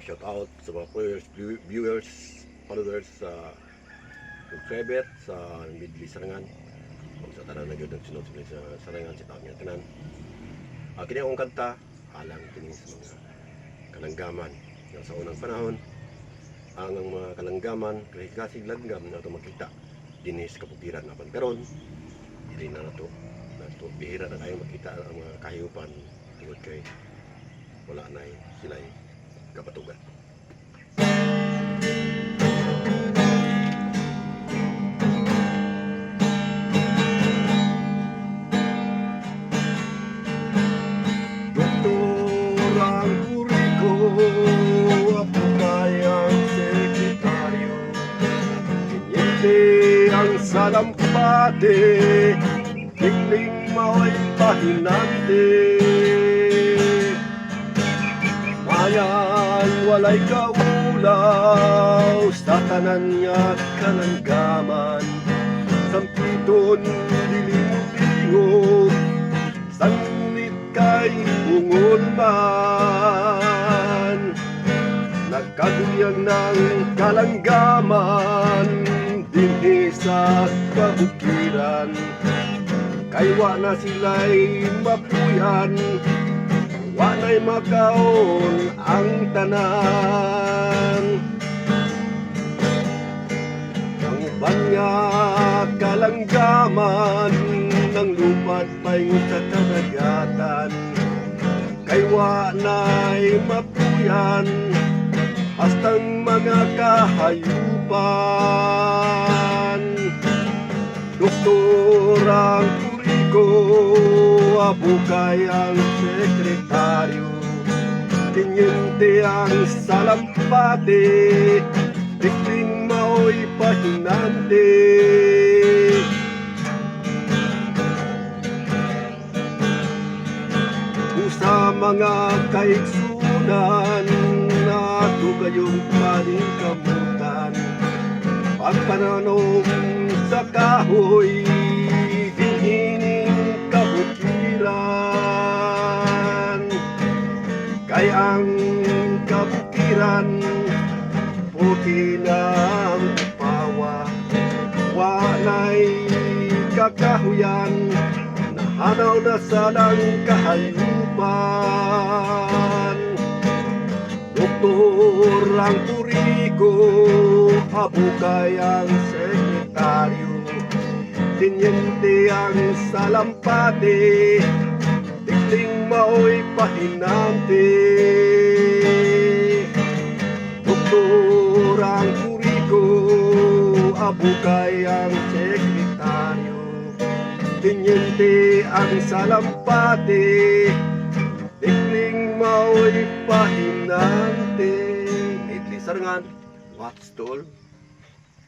shout out sa mga viewers, followers sa subscriber sa Midli Sarangan. Kung sa tanan na gyud ang sunod sa Sarangan sa taong tanan. Kini akong kanta alang kini sa mga kalanggaman nga sa unang panahon. Ang mga kalanggaman kasig langgam na ito makita dinis kaputiran naman karon dili na nato bihira na kayo makita ang mga kahiyupan tungod kay wala na sila kapatugan. Doktor ang puri ko, apukayang sekretaryo, kinyente ang salampate, tikling maway pahinante. Mayan walay kaulaw sa tanan niya kalanggaman, sampiton dilimot-tingog, sangnit kay bungol man. Nagkaguyag ng kalanggaman dinhi sa kabukiran, kay wa na sila'y mapuyan, wa na'y makaon ang tanan. Ang banya kalanggaman ng lupat pa'y sa karagatan, kay wa na'y mapuyan hastang mga kahayupan. Doktor ang puri ko, abukay ang sekretaryo, tinyente ang salampate, tikling mao'y pahinante. Sa mga kaigsunan na tugayong paningkamutan, pagpananom sa kahoy, dinhining kabukiran, kay ang kabukiran puti ng upawa, wa na'y kakahuyan, nahanaw na salang kahayupan. Doktor ang puri ko, abukay ang sekretaryo, tinyente ang salampate, tikling mao'y pahinante. Doktor ang puri ko, abukay ang sekretaryo, tinyente ang salampate, tikling mao'y pahinante. Midli Sarangan, what's tol?